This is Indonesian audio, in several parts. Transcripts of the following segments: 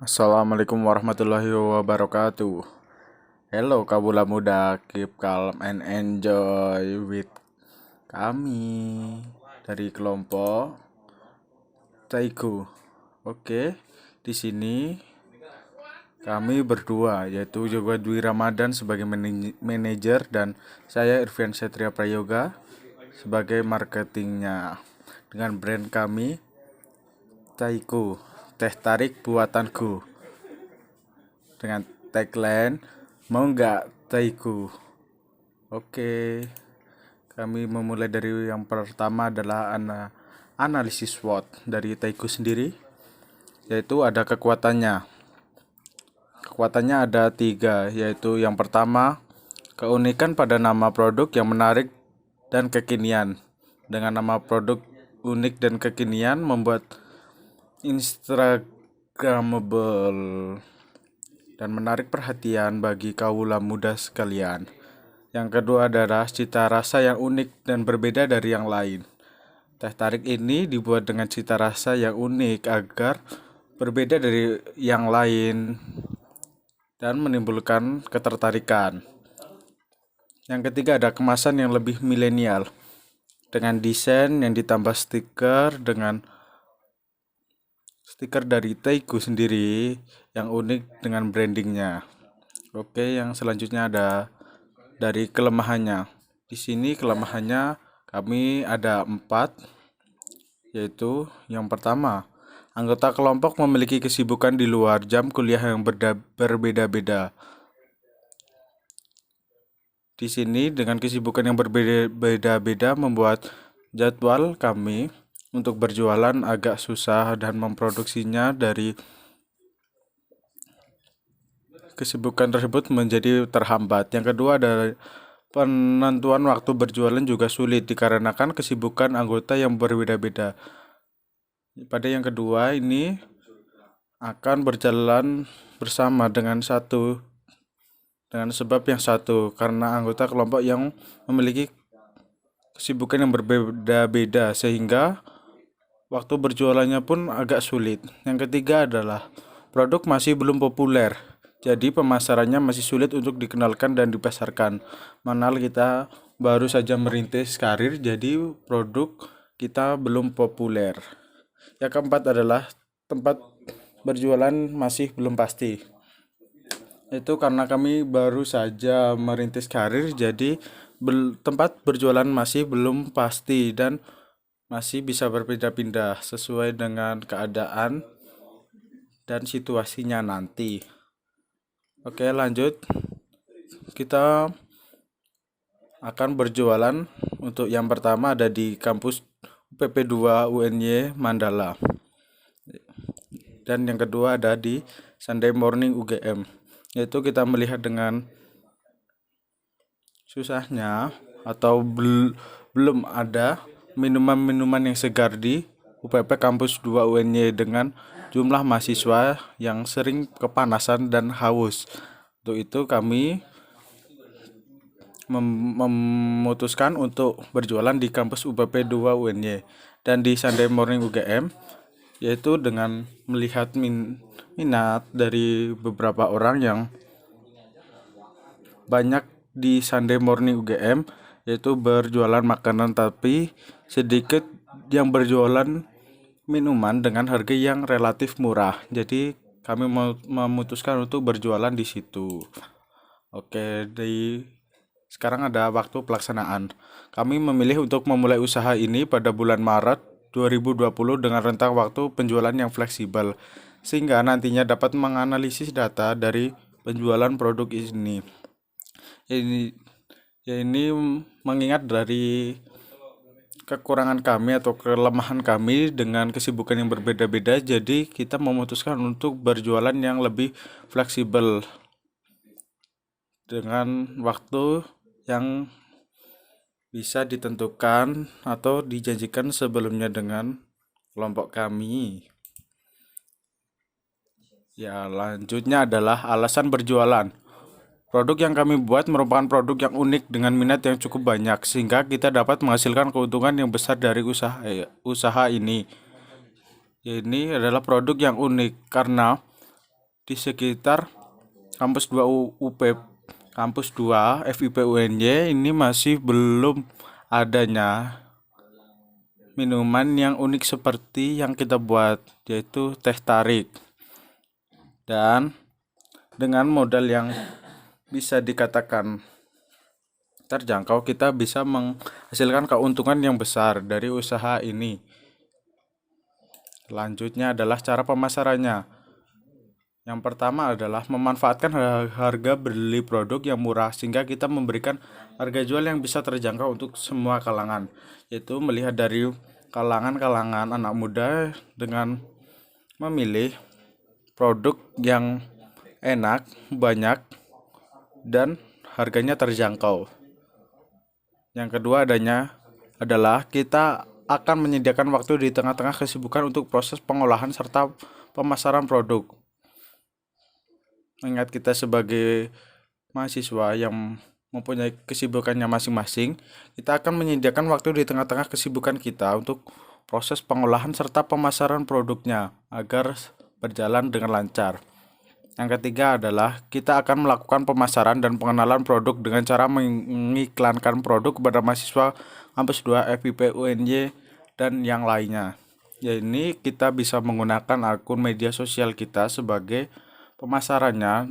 Assalamualaikum warahmatullahi wabarakatuh. Hello kabula muda, keep calm and enjoy with kami dari kelompok Taiku. Oke, di sini kami berdua, yaitu Yoga Dwi Ramadan sebagai manajer dan saya Irfan Satria Prayoga sebagai marketingnya. Dengan brand kami Taiku, teh tarik buatanku. Dengan tagline mau nggak Taiku. Oke, kami memulai dari yang pertama adalah analisis SWOT dari Taiku sendiri, yaitu ada kekuatannya. Kekuatannya ada 3, yaitu yang pertama, keunikan pada nama produk yang menarik dan kekinian. Dengan nama produk unik dan kekinian membuat Instagramable dan menarik perhatian bagi kaula muda sekalian. Yang kedua adalah cita rasa yang unik dan berbeda dari yang lain. Teh tarik ini dibuat dengan cita rasa yang unik agar berbeda dari yang lain dan menimbulkan ketertarikan. Yang ketiga ada kemasan yang lebih milenial dengan desain yang ditambah stiker dari Taiku sendiri yang unik dengan brandingnya. Oke, yang selanjutnya ada dari kelemahannya. Di sini kelemahannya kami ada 4, yaitu yang pertama, anggota kelompok memiliki kesibukan di luar jam kuliah yang berbeda-beda. Di sini dengan kesibukan yang berbeda-beda membuat jadwal kami untuk berjualan agak susah dan memproduksinya dari kesibukan tersebut menjadi terhambat. Yang kedua ada penentuan waktu berjualan juga sulit dikarenakan kesibukan anggota yang berbeda-beda. Pada yang kedua ini akan berjalan bersama dengan sebab yang satu karena anggota kelompok yang memiliki kesibukan yang berbeda-beda sehingga waktu berjualannya pun agak sulit. Yang ketiga adalah produk masih belum populer. Jadi pemasarannya masih sulit untuk dikenalkan dan dipasarkan. Manal kita baru saja merintis karir, jadi produk kita belum populer. Yang keempat adalah tempat berjualan masih belum pasti. Itu karena kami baru saja merintis karir, jadi tempat berjualan masih belum pasti dan masih bisa berpindah-pindah sesuai dengan keadaan dan situasinya nanti. Oke, lanjut. Kita akan berjualan. Untuk yang pertama ada di kampus UPP 2 UNY Mandala. Dan yang kedua ada di Sunday Morning UGM. Yaitu kita melihat dengan susahnya atau belum ada minuman-minuman yang segar di UPP kampus 2 UNY dengan jumlah mahasiswa yang sering kepanasan dan haus. Untuk itu kami memutuskan untuk berjualan di kampus UPP 2 UNY dan di Sunday Morning UGM, yaitu dengan melihat minat dari beberapa orang yang banyak di Sunday Morning UGM, yaitu berjualan makanan tapi sedikit yang berjualan minuman dengan harga yang relatif murah. Jadi kami memutuskan untuk berjualan di situ. Oke, sekarang ada waktu pelaksanaan. Kami memilih untuk memulai usaha ini pada bulan Maret 2020 dengan rentang waktu penjualan yang fleksibel, sehingga nantinya dapat menganalisis data dari penjualan produk ini. Ini mengingat dari kekurangan kami atau kelemahan kami dengan kesibukan yang berbeda-beda, jadi kita memutuskan untuk berjualan yang lebih fleksibel dengan waktu yang bisa ditentukan atau dijanjikan sebelumnya dengan kelompok kami. Ya, lanjutnya adalah alasan berjualan. Produk yang kami buat merupakan produk yang unik dengan minat yang cukup banyak, sehingga kita dapat menghasilkan keuntungan yang besar dari usaha ini. Ini adalah produk yang unik karena di sekitar kampus 2 kampus 2 FIP UNY ini masih belum adanya minuman yang unik seperti yang kita buat, yaitu teh tarik. Dan dengan modal yang bisa dikatakan terjangkau, kita bisa menghasilkan keuntungan yang besar dari usaha ini. Selanjutnya adalah cara pemasarannya. Yang pertama adalah memanfaatkan harga beli produk yang murah sehingga kita memberikan harga jual yang bisa terjangkau untuk semua kalangan, yaitu melihat dari kalangan anak muda dengan memilih produk yang enak, banyak, dan harganya terjangkau. Yang kedua adalah kita akan menyediakan waktu di tengah-tengah kesibukan untuk proses pengolahan serta pemasaran produk. Mengingat kita sebagai mahasiswa yang mempunyai kesibukannya masing-masing, kita akan menyediakan waktu di tengah-tengah kesibukan kita untuk proses pengolahan serta pemasaran produknya agar berjalan dengan lancar. Yang ketiga adalah kita akan melakukan pemasaran dan pengenalan produk dengan cara mengiklankan produk kepada mahasiswa kampus 2 FIP UNY dan yang lainnya. Ya, ini kita bisa menggunakan akun media sosial kita sebagai pemasarannya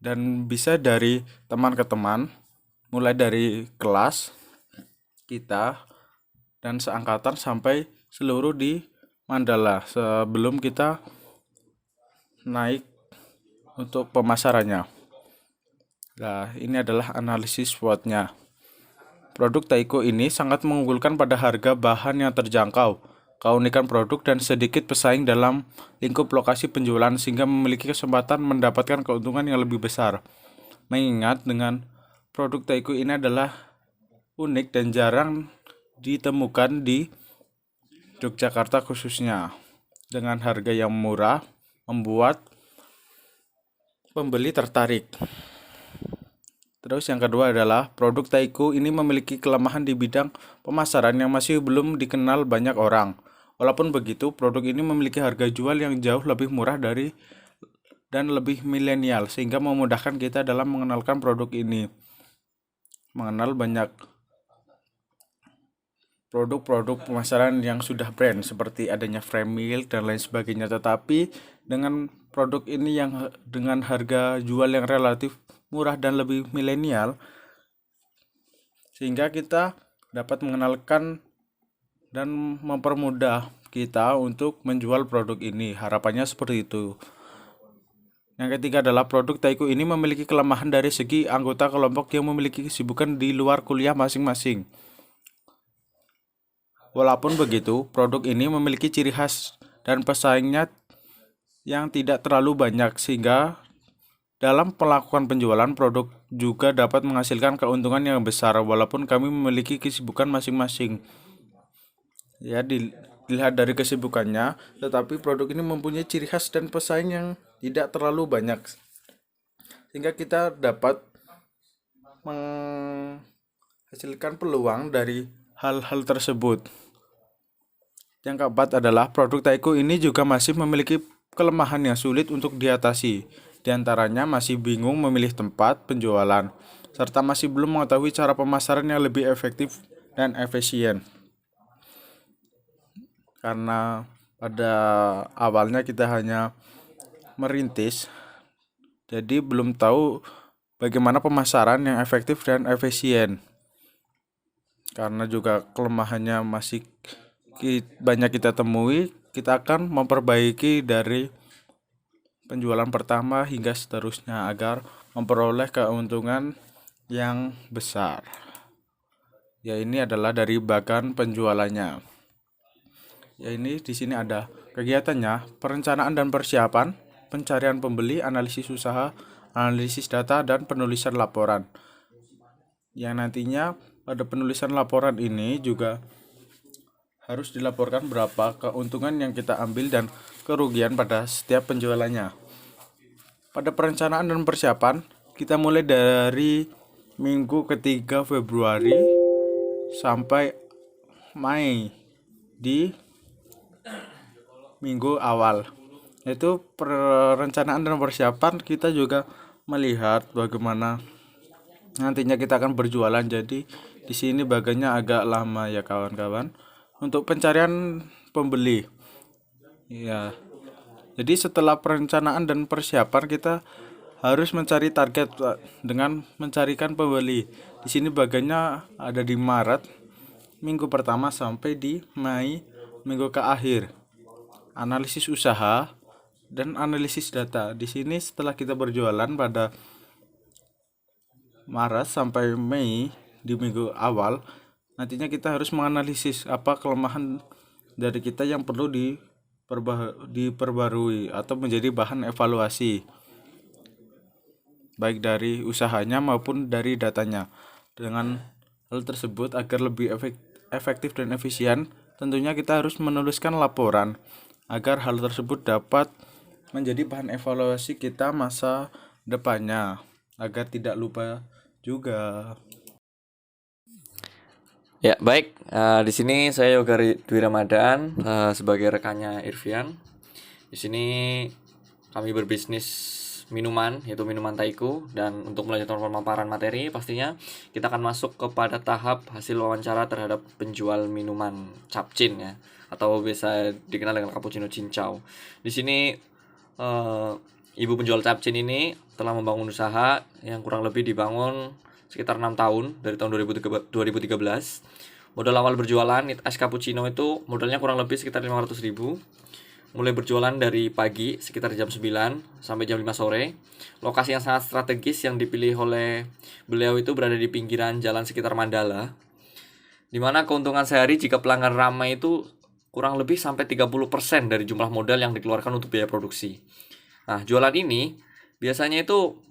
dan bisa dari teman ke teman, mulai dari kelas kita dan seangkatan sampai seluruh di Mandala sebelum kita naik untuk pemasarannya. Nah, ini adalah analisis SWOT-nya. Produk Taiko ini sangat mengunggulkan pada harga bahan yang terjangkau, keunikan produk, dan sedikit pesaing dalam lingkup lokasi penjualan sehingga memiliki kesempatan mendapatkan keuntungan yang lebih besar. Mengingat dengan produk Taiko ini adalah unik dan jarang ditemukan di Yogyakarta khususnya. Dengan harga yang murah, membuat pembeli tertarik. Terus yang kedua adalah produk Taiko ini memiliki kelemahan di bidang pemasaran yang masih belum dikenal banyak orang. Walaupun begitu, produk ini memiliki harga jual yang jauh lebih murah dan lebih milenial sehingga memudahkan kita dalam mengenalkan produk ini. Mengenal banyak produk-produk pemasaran yang sudah brand seperti adanya frame milk dan lain sebagainya, tetapi dengan produk ini yang dengan harga jual yang relatif murah dan lebih milenial sehingga kita dapat mengenalkan dan mempermudah kita untuk menjual produk ini. Harapannya seperti itu. Yang ketiga adalah produk Taiko ini memiliki kelemahan dari segi anggota kelompok yang memiliki kesibukan di luar kuliah masing-masing. Walaupun begitu, produk ini memiliki ciri khas dan pesaingnya yang tidak terlalu banyak sehingga dalam melakukan penjualan produk juga dapat menghasilkan keuntungan yang besar walaupun kami memiliki kesibukan masing-masing. Ya, dilihat dari kesibukannya, tetapi produk ini mempunyai ciri khas dan pesaing yang tidak terlalu banyak sehingga kita dapat menghasilkan peluang dari hal-hal tersebut. Yang keempat adalah produk Taiko ini juga masih memiliki kelemahan yang sulit untuk diatasi. Di antaranya masih bingung memilih tempat penjualan, serta masih belum mengetahui cara pemasaran yang lebih efektif dan efisien. Karena pada awalnya kita hanya merintis, jadi belum tahu bagaimana pemasaran yang efektif dan efisien. Karena juga kelemahannya masih banyak kita temui, kita akan memperbaiki dari penjualan pertama hingga seterusnya agar memperoleh keuntungan yang besar. Ya, ini adalah dari bagian penjualannya. Ya, ini di sini ada kegiatannya, perencanaan dan persiapan, pencarian pembeli, analisis usaha, analisis data, dan penulisan laporan. Yang nantinya pada penulisan laporan ini juga harus dilaporkan berapa keuntungan yang kita ambil dan kerugian pada setiap penjualannya. Pada perencanaan dan persiapan, kita mulai dari minggu ketiga Februari sampai Mei di minggu awal. Yaitu perencanaan dan persiapan, kita juga melihat bagaimana nantinya kita akan berjualan. Jadi di sini bagiannya agak lama ya kawan-kawan. Untuk pencarian pembeli. Ya. Jadi setelah perencanaan dan persiapan, kita harus mencari target dengan mencarikan pembeli. Di sini bagiannya ada di Maret minggu pertama sampai di Mei minggu ke akhir. Analisis usaha dan analisis data. Di sini setelah kita berjualan pada Maret sampai Mei di minggu awal, nantinya kita harus menganalisis apa kelemahan dari kita yang perlu diperbarui atau menjadi bahan evaluasi, baik dari usahanya maupun dari datanya. Dengan hal tersebut, agar lebih efektif dan efisien, tentunya kita harus menuliskan laporan agar hal tersebut dapat menjadi bahan evaluasi kita masa depannya, agar tidak lupa juga. Ya, baik. Di sini saya Yoga Dwi Ramadan sebagai rekannya Irfian. Di sini kami berbisnis minuman, yaitu minuman Taiku. Dan untuk melanjutkan pemaparan materi, pastinya kita akan masuk kepada tahap hasil wawancara terhadap penjual minuman capcin ya, atau biasa dikenal dengan cappuccino cincau. Di sini ibu penjual capcin ini telah membangun usaha yang kurang lebih dibangun sekitar 6 tahun dari tahun 2013. Modal awal berjualan es cappuccino itu modalnya kurang lebih sekitar 500.000. Mulai berjualan dari pagi sekitar jam 9 sampai jam 5 sore. Lokasi yang sangat strategis yang dipilih oleh beliau itu berada di pinggiran jalan sekitar Mandala, di mana keuntungan sehari jika pelanggan ramai itu kurang lebih sampai 30% dari jumlah modal yang dikeluarkan untuk biaya produksi. Nah, jualan ini biasanya itu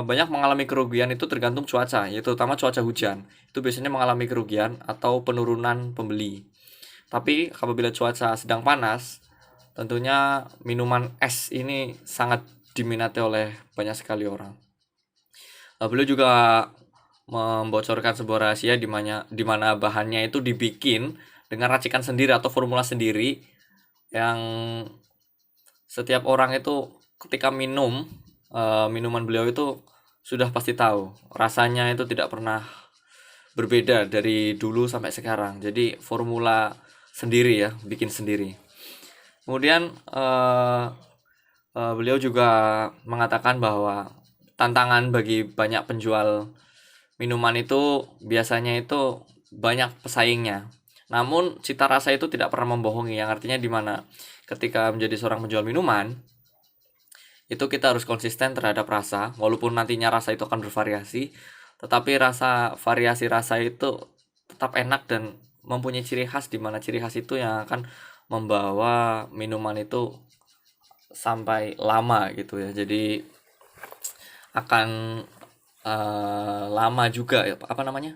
banyak mengalami kerugian itu tergantung cuaca, yaitu terutama cuaca hujan. Itu biasanya mengalami kerugian atau penurunan pembeli. Tapi apabila cuaca sedang panas, tentunya minuman es ini sangat diminati oleh banyak sekali orang. Beliau juga membocorkan sebuah rahasia di mana bahannya itu dibikin dengan racikan sendiri atau formula sendiri yang setiap orang itu ketika minum minuman beliau itu sudah pasti tahu rasanya itu tidak pernah berbeda dari dulu sampai sekarang. Jadi formula sendiri ya, bikin sendiri. Kemudian beliau juga mengatakan bahwa tantangan bagi banyak penjual minuman itu biasanya itu banyak pesaingnya. Namun cita rasa itu tidak pernah membohongi, yang artinya di mana ketika menjadi seorang penjual minuman itu kita harus konsisten terhadap rasa, walaupun nantinya rasa itu akan bervariasi, tetapi variasi rasa itu tetap enak dan mempunyai ciri khas, di mana ciri khas itu yang akan membawa minuman itu sampai lama gitu ya. Jadi akan lama juga ya, apa namanya?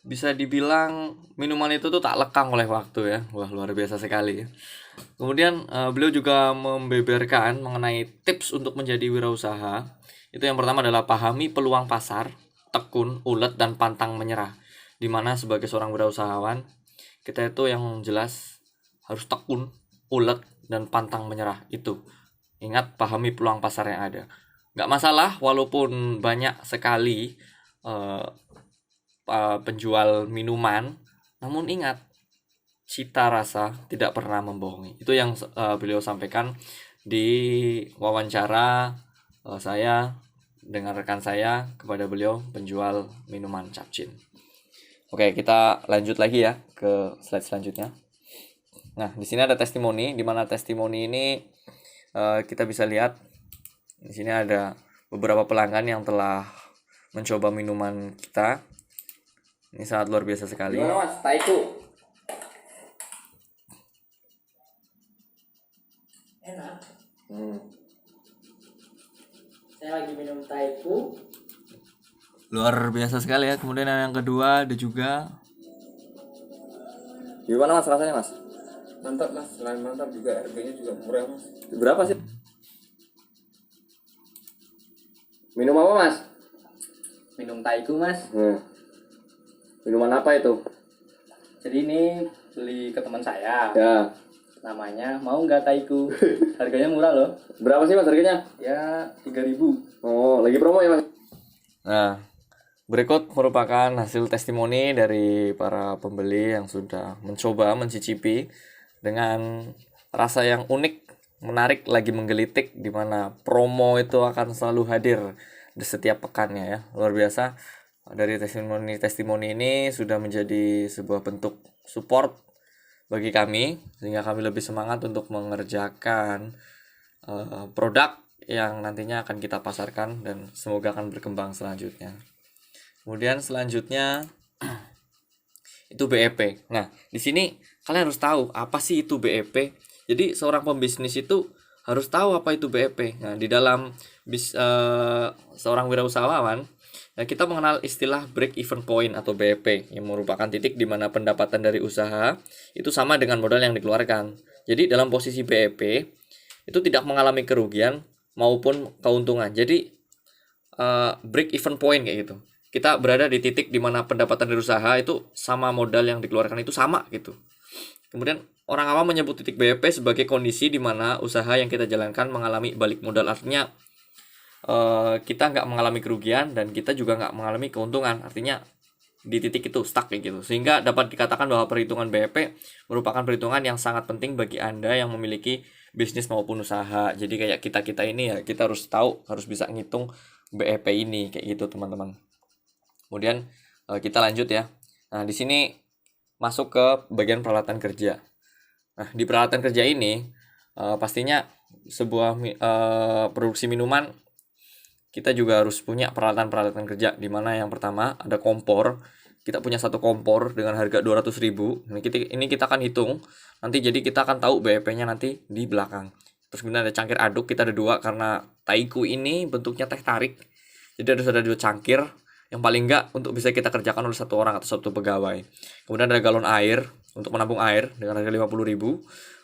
Bisa dibilang minuman itu tuh tak lekang oleh waktu ya. Wah, luar biasa sekali ya. Kemudian beliau juga membeberkan mengenai tips untuk menjadi wirausaha. Itu yang pertama adalah pahami peluang pasar, tekun, ulet, dan pantang menyerah. Dimana sebagai seorang wirausahawan, kita itu yang jelas harus tekun, ulet, dan pantang menyerah. Itu. Ingat, pahami peluang pasar yang ada. Nggak masalah walaupun banyak sekali penjual minuman, namun ingat, cita rasa tidak pernah membohongi. Itu yang beliau sampaikan di wawancara saya dengan rekan saya kepada beliau penjual minuman capcin. Oke, kita lanjut lagi ya ke slide selanjutnya. Nah, di sini ada testimoni, di mana testimoni ini kita bisa lihat di sini ada beberapa pelanggan yang telah mencoba minuman kita. Ini sangat luar biasa sekali. Gimana Mas? Taiku. Enak. Saya lagi minum Taiku. Luar biasa sekali ya. Kemudian yang kedua ada juga. Gimana Mas rasanya Mas? Mantap Mas, selain mantap juga harganya juga murah Mas. Berapa sih? Minum apa Mas? Minum Taiku Mas. Minuman apa itu? Jadi ini beli ke teman saya. Ya. namanya Mau Nggak Taiku. Harganya murah loh. Berapa sih Mas harganya? Ya 3.000. Oh, lagi promo ya Mas? Nah, berikut merupakan hasil testimoni dari para pembeli yang sudah mencoba mencicipi dengan rasa yang unik, menarik, lagi menggelitik, di mana promo itu akan selalu hadir di setiap pekannya ya. Luar biasa. Dari testimoni ini sudah menjadi sebuah bentuk support bagi kami, sehingga kami lebih semangat untuk mengerjakan produk yang nantinya akan kita pasarkan dan semoga akan berkembang selanjutnya. Kemudian selanjutnya itu BEP. Nah, di sini kalian harus tahu apa sih itu BEP. Jadi seorang pembisnis itu harus tahu apa itu BEP. Nah, di dalam seorang wirausahawan, nah, kita mengenal istilah break even point atau BEP yang merupakan titik di mana pendapatan dari usaha itu sama dengan modal yang dikeluarkan. Jadi dalam posisi BEP itu tidak mengalami kerugian maupun keuntungan. Jadi break even point kayak gitu. Kita berada di titik di mana pendapatan dari usaha itu sama modal yang dikeluarkan itu sama gitu. Kemudian orang awam menyebut titik BEP sebagai kondisi di mana usaha yang kita jalankan mengalami balik modal. Artinya kita nggak mengalami kerugian dan kita juga nggak mengalami keuntungan. Artinya di titik itu stuck kayak gitu. Sehingga dapat dikatakan bahwa perhitungan BEP merupakan perhitungan yang sangat penting bagi Anda yang memiliki bisnis maupun usaha. Jadi kayak kita ini ya, kita harus tahu, harus bisa ngitung BEP ini kayak gitu teman-teman. Kemudian kita lanjut ya. Nah, di sini masuk ke bagian peralatan kerja. Nah, di peralatan kerja ini pastinya sebuah produksi minuman kita juga harus punya peralatan-peralatan kerja, di mana yang pertama ada kompor. Kita punya satu kompor dengan harga 200.000. Ini kita akan hitung nanti, jadi kita akan tahu BEP-nya nanti di belakang. Terus kemudian ada cangkir aduk, kita ada 2 karena Taiku ini bentuknya teh tarik. Jadi harus ada 2 cangkir yang paling enggak untuk bisa kita kerjakan oleh 1 orang atau 1 pegawai. Kemudian ada galon air untuk menampung air dengan harga 50.000.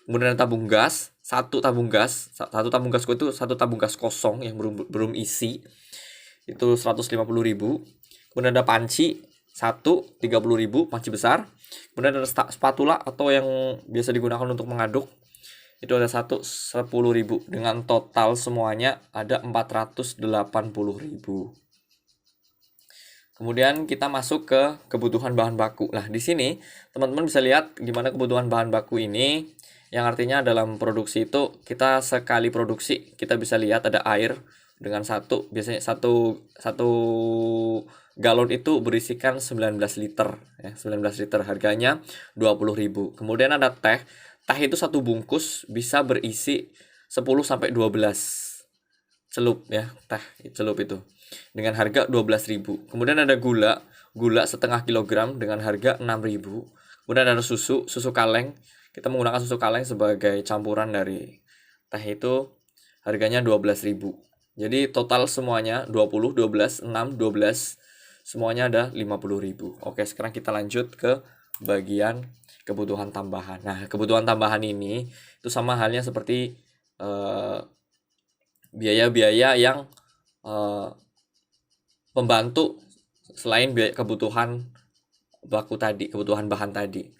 Kemudian ada tabung gas, satu tabung gasku itu 1 tabung gas kosong yang belum isi, itu 150.000. Kemudian ada panci 30.000, panci besar. Kemudian ada spatula atau yang biasa digunakan untuk mengaduk, itu ada 10.000. Dengan total semuanya ada 480.000. Kemudian kita masuk ke kebutuhan bahan baku. Nah, di sini teman-teman bisa lihat gimana kebutuhan bahan baku ini, yang artinya dalam produksi itu kita sekali produksi kita bisa lihat ada air dengan biasanya satu galon itu berisikan 19 liter ya, 19 liter, harganya 20.000. Kemudian ada teh itu 1 bungkus bisa berisi 10 sampai 12 celup ya, teh celup itu dengan harga 12.000. Kemudian ada gula setengah kilogram dengan harga 6.000. Kemudian ada susu kaleng. Kita menggunakan susu kaleng sebagai campuran dari teh itu, harganya 12.000. Jadi total semuanya 20, 12, 6, 12, semuanya ada 50.000. Oke, sekarang kita lanjut ke bagian kebutuhan tambahan. Nah, kebutuhan tambahan ini itu sama halnya seperti biaya-biaya yang membantu selain biaya kebutuhan baku tadi, kebutuhan bahan tadi.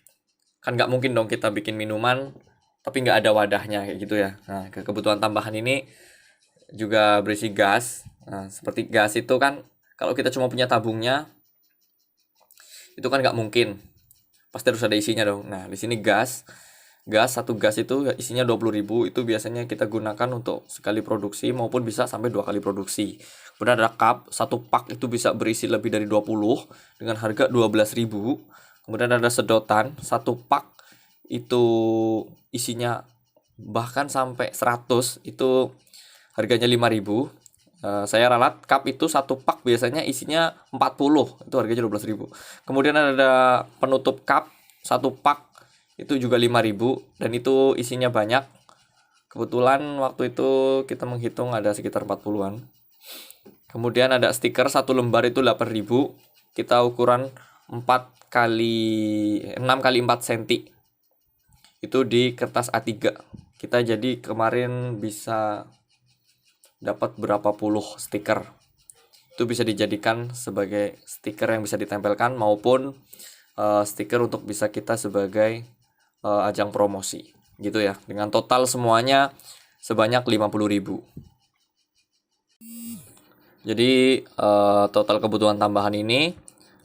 Kan nggak mungkin dong kita bikin minuman tapi nggak ada wadahnya kayak gitu ya. Nah, kebutuhan tambahan ini juga berisi gas. Nah, seperti gas itu kan kalau kita cuma punya tabungnya itu kan nggak mungkin, pasti harus ada isinya dong. Nah, di sini satu gas itu isinya 20.000. Itu biasanya kita gunakan untuk sekali produksi maupun bisa sampai 2 kali produksi. Kemudian ada cup, 1 pak itu bisa berisi lebih dari 20 dengan harga 12.000. Kemudian ada sedotan, 1 pak itu isinya bahkan sampai 100, itu harganya 5.000. Saya ralat cup itu 1 pak biasanya isinya 40, itu harganya 12.000. Kemudian ada penutup cup 1 pak itu juga 5.000 dan itu isinya banyak. Kebetulan waktu itu kita menghitung ada sekitar 40-an. Kemudian ada stiker 1 lembar itu 8.000. Kita ukuran 6 kali 4 cm. Itu di kertas A3. Kita jadi kemarin bisa dapat berapa puluh stiker. Itu bisa dijadikan sebagai stiker yang bisa ditempelkan maupun stiker untuk bisa kita sebagai ajang promosi. gitu ya, dengan total semuanya sebanyak 50.000. Jadi total kebutuhan tambahan ini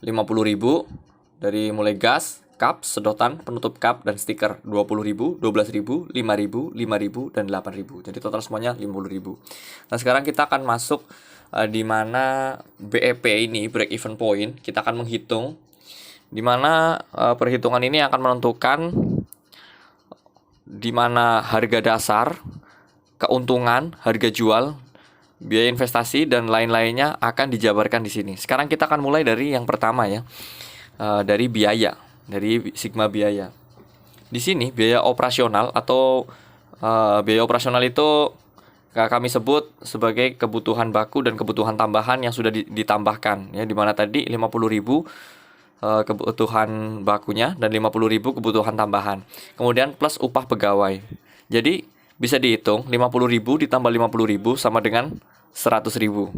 50.000 dari mulai gas, cup, sedotan, penutup cup, dan stiker 20.000, 12.000, 5.000, 5.000, dan 8.000. Jadi total semuanya 50.000. Nah sekarang kita akan masuk di mana BEP ini, break even point, kita akan menghitung di mana perhitungan ini akan menentukan di mana harga dasar, keuntungan, harga jual, biaya investasi, dan lain-lainnya akan dijabarkan di sini. Sekarang kita akan mulai dari yang pertama ya, dari biaya, dari sigma biaya. Di sini biaya operasional atau biaya operasional itu kami sebut sebagai kebutuhan baku dan kebutuhan tambahan yang sudah ditambahkan ya, di mana tadi 50.000 kebutuhan bakunya dan 50.000 kebutuhan tambahan. Kemudian plus upah pegawai. Jadi bisa dihitung 50.000 ditambah 50.000 sama dengan 100.000.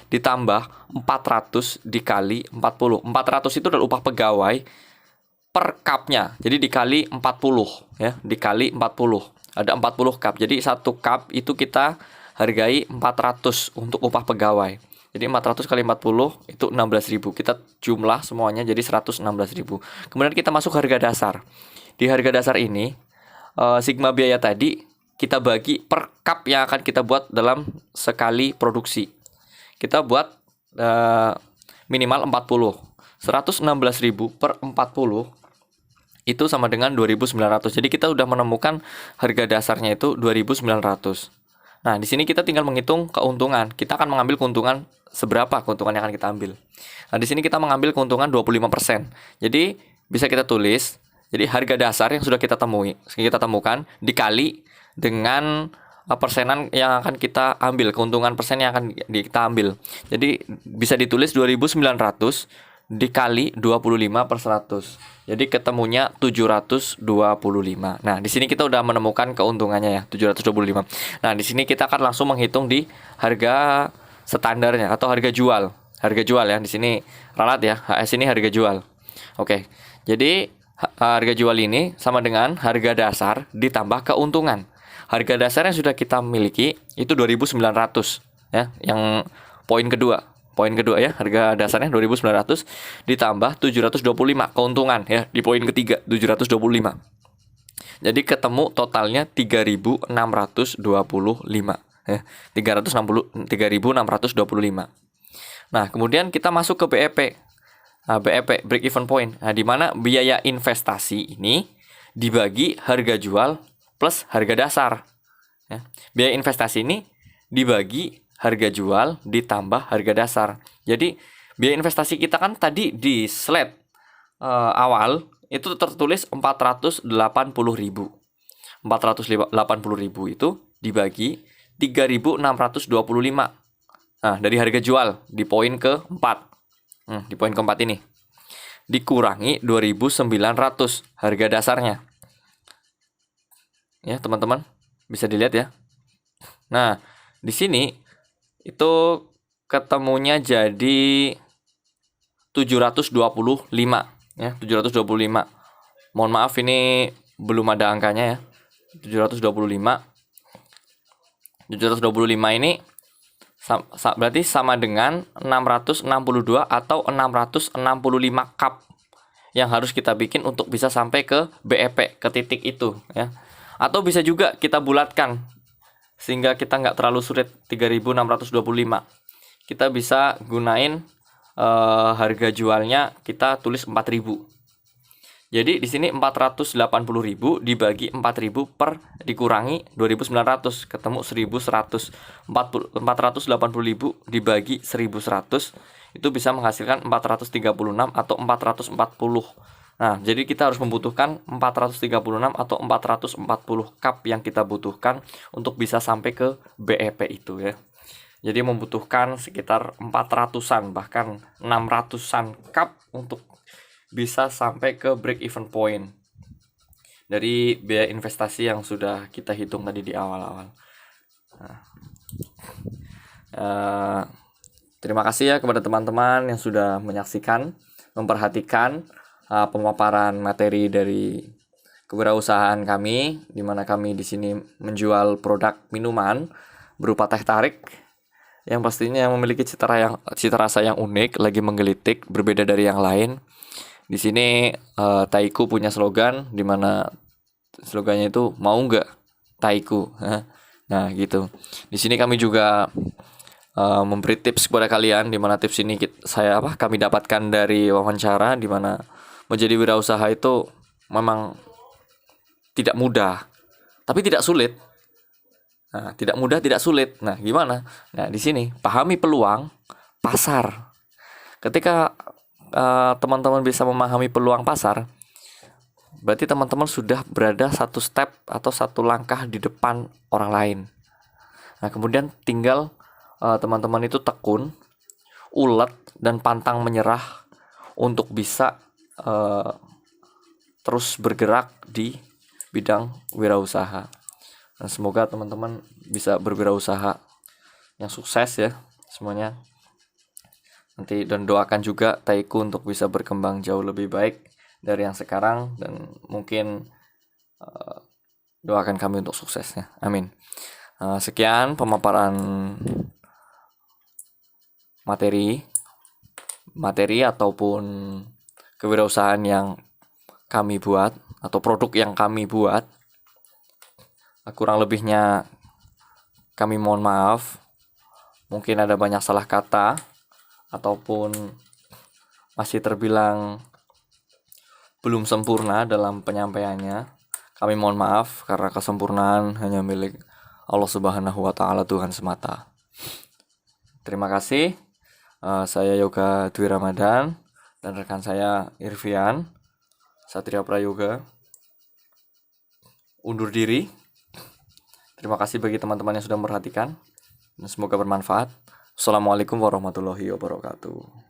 Ditambah 400 dikali 40. 400 itu adalah upah pegawai per cupnya. Jadi dikali 40 ya, dikali 40. Ada 40 cup. Jadi satu cup itu kita hargai 400 untuk upah pegawai. Jadi 400 kali 40 itu 16.000. Kita jumlah semuanya jadi 116.000. Kemudian kita masuk harga dasar. Di harga dasar ini sigma biaya tadi kita bagi per cup yang akan kita buat dalam sekali produksi. Kita buat minimal 40. 116.000 per 40 itu sama dengan 2.900. Jadi kita udah menemukan harga dasarnya itu 2.900. Nah, di sini kita tinggal menghitung keuntungan. Kita akan mengambil keuntungan seberapa keuntungan yang akan kita ambil. Nah, di sini kita mengambil keuntungan 25%. Jadi bisa kita tulis, jadi harga dasar yang sudah kita temukan dikali dengan persenan yang akan kita ambil, keuntungan persen yang akan kita ambil. Jadi bisa ditulis 2.900 dikali 25 per 100. Jadi ketemunya 725. Nah, di sini kita udah menemukan keuntungannya ya, 725. Nah, di sini kita akan langsung menghitung di harga standarnya atau harga jual. Harga jual ya, di sini ralat ya. HS ini harga jual. Oke. Jadi harga jual ini sama dengan harga dasar ditambah keuntungan. Harga dasar yang sudah kita miliki itu 2.900 ya, yang poin kedua. Poin kedua ya, harga dasarnya 2.900 ditambah 725 keuntungan ya, di poin ketiga 725. Jadi ketemu totalnya 3.625 ya, 3.625. Nah, kemudian kita masuk ke BEP. Nah, BEP break even point. Nah, di mana biaya investasi ini dibagi harga jual plus harga dasar. Ya. Biaya investasi ini dibagi harga jual ditambah harga dasar. Jadi biaya investasi kita kan tadi di slide awal itu tertulis 480.000. 480.000 itu dibagi 3.625. Nah, dari harga jual di poin keempat. Di poin keempat ini dikurangi 2.900 harga dasarnya. Ya, teman-teman bisa dilihat ya. Nah, di sini itu ketemunya jadi 725 ya, 725. Mohon maaf ini belum ada angkanya ya. 725 ini berarti sama dengan 662 atau 665 cup yang harus kita bikin untuk bisa sampai ke BEP, ke titik itu ya. Atau bisa juga kita bulatkan sehingga kita nggak terlalu sulit 3.625. Kita bisa gunain harga jualnya, kita tulis 4.000. Jadi di sini 480.000 dibagi 4.000 per dikurangi 2.900 ketemu 1.100. 480.000 dibagi 1.100 itu bisa menghasilkan 436 atau 440. Nah, jadi kita harus membutuhkan 436 atau 440 cup yang kita butuhkan untuk bisa sampai ke BEP itu ya. Jadi membutuhkan sekitar 400-an bahkan 600-an cup untuk bisa sampai ke break even point dari biaya investasi yang sudah kita hitung tadi di awal-awal. Terima kasih ya kepada teman-teman yang sudah menyaksikan, memperhatikan pemaparan materi dari kewirausahaan kami, di mana kami di sini menjual produk minuman berupa teh tarik yang pastinya memiliki cita rasa yang unik, lagi menggelitik, berbeda dari yang lain. Di sini Taiku punya slogan, di mana slogannya itu mau nggak Taiku. Nah gitu. Di sini kami juga memberi tips kepada kalian, di mana tips ini kami dapatkan dari wawancara, di mana menjadi wirausaha itu memang tidak mudah, tapi tidak sulit. Nah, tidak mudah, tidak sulit. Nah, gimana? Nah, di sini pahami peluang pasar. Ketika teman-teman bisa memahami peluang pasar, berarti teman-teman sudah berada satu step atau satu langkah di depan orang lain. Nah, kemudian tinggal teman-teman itu tekun, ulet, dan pantang menyerah untuk bisa terus bergerak di bidang wirausaha. Dan semoga teman-teman bisa berwirausaha yang sukses ya semuanya. Nanti dan doakan juga Taiku untuk bisa berkembang jauh lebih baik dari yang sekarang, dan mungkin doakan kami untuk suksesnya. Amin. Sekian pemaparan materi ataupun kewirausahaan yang kami buat atau produk yang kami buat. Kurang lebihnya kami mohon maaf. Mungkin ada banyak salah kata ataupun masih terbilang belum sempurna dalam penyampaiannya. Kami mohon maaf karena kesempurnaan hanya milik Allah Subhanahu wa Ta'ala, Tuhan semata. Terima kasih. Saya Yoga Dwi Ramadan dan rekan saya Irfian Satria Prayoga undur diri. Terima kasih bagi teman-teman yang sudah memperhatikan, dan semoga bermanfaat. Assalamualaikum warahmatullahi wabarakatuh.